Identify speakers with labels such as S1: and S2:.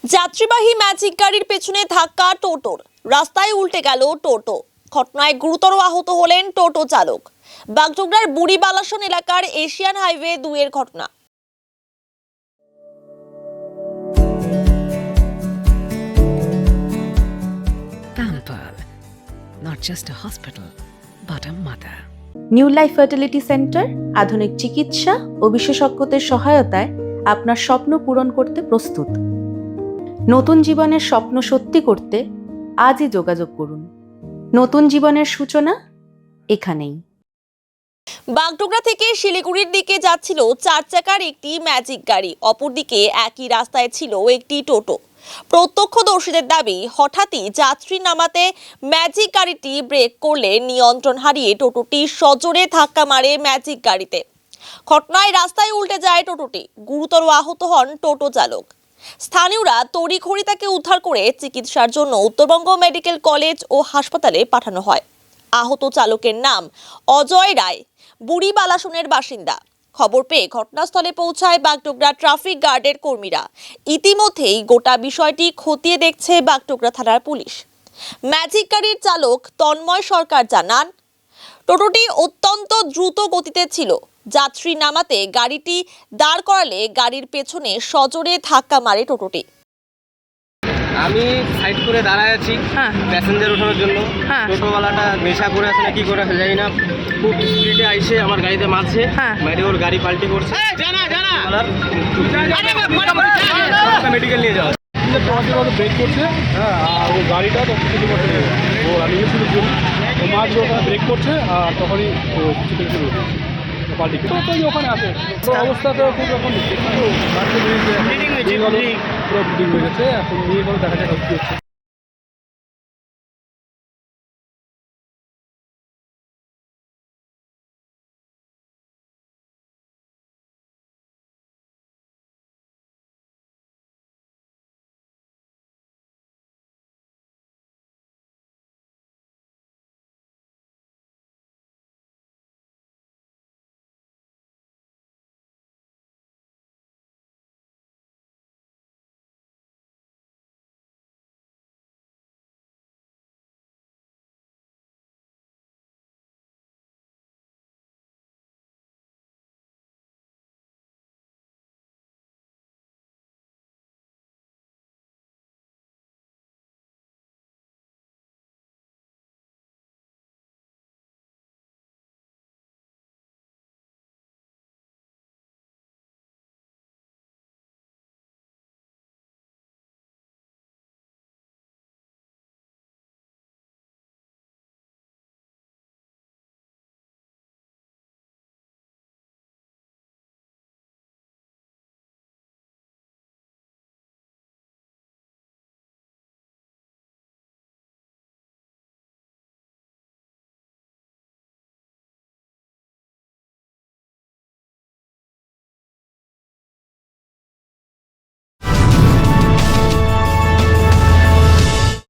S1: যাত্রীবাহী ম্যাজিক গাড়ির পেছনে ধাক্কা টোটোর, রাস্তায় উল্টে গেল টোটো। ঘটনায় গুরুতর আহত হলেন টোটো চালক। বাগডোগরার বুড়িবালাসন এলাকার এশিয়ান হাইওয়ে 2 এর ঘটনা।
S2: Pampered, not just a hospital, but a mother.
S3: New life fertility centre আধুনিক চিকিৎসা ও বিশেষজ্ঞদের সহায়তায় আপনার স্বপ্ন পূরণ করতে প্রস্তুত। নতুন জীবনের স্বপ্ন সত্যি করতে আজই যোগাযোগ করুন। নতুন জীবনের সূচনা এখানেই।
S1: বাগডোগরা থেকে শিলিগুড়ির দিকে যাচ্ছিল 4 চাকার একটি ম্যাজিক গাড়ি, অপরদিকে একই রাস্তায় ছিল একটি টোটো। প্রত্যক্ষদর্শীদের দাবি, হঠাৎই যাত্রী নামাতে ম্যাজিক গাড়িটি ব্রেক করলে নিয়ন্ত্রণ হারিয়ে টোটোটি সজোরে ধাক্কা মারে ম্যাজিক গাড়িতে। ঘটনায় রাস্তায় উল্টে যায় টোটোটি। গুরুতর আহত হন টোটো চালক। স্থানীয়রা তড়িঘড়ি তাকে উদ্ধার করে চিকিৎসার জন্য উত্তরবঙ্গ মেডিকেল কলেজ ও হাসপাতালে পাঠানো হয়। আহত চালকের নাম অজয় রায়, বুড়িবালাসনের বাসিন্দা। খবর পেয়ে ঘটনাস্থলে পৌঁছায় বাগডোগরা ট্রাফিক গার্ডের কর্মীরা। ইতিমধ্যেই গোটা বিষয়টি খতিয়ে দেখছে বাগডোগরা থানার পুলিশ। ম্যাজিক গাড়ির চালক তন্ময় সরকার জানান, টোটোটি অত্যন্ত দ্রুত গতিতে ছিল। যাত্রী নামাতে গাড়িটি দাঁড় করালে গাড়ির পেছনে সজোরে ধাক্কা মারে টোটোটি।
S4: আমি সাইড করে দাঁড়ায় আছি প্যাসেঞ্জার ওঠানোর জন্য। টোটোওয়ালাটা নেশা করে আছে না কি করে আছে জানি না, খুব স্পিডে আইসে আমার গাড়িতে মারছে, মেরে ওর গাড়ি পাল্টি করছে। মেডিকেল নিয়ে যাওয়া
S5: ব্রেক করছে, হ্যাঁ, আর ও গাড়িটা তো কিছু করতে নেই, ও রানিংয়ে ছিল ও মাছ ওখানে ব্রেক করছে, আর তখনই ও কিছু কিছু পাল্টি তো ওখানে আছে। তো অবস্থা তো খুব এখন পুরো ব্লিডিং হয়ে গেছে, এখন নিয়ে গেলে দেখা যাক কী হচ্ছে।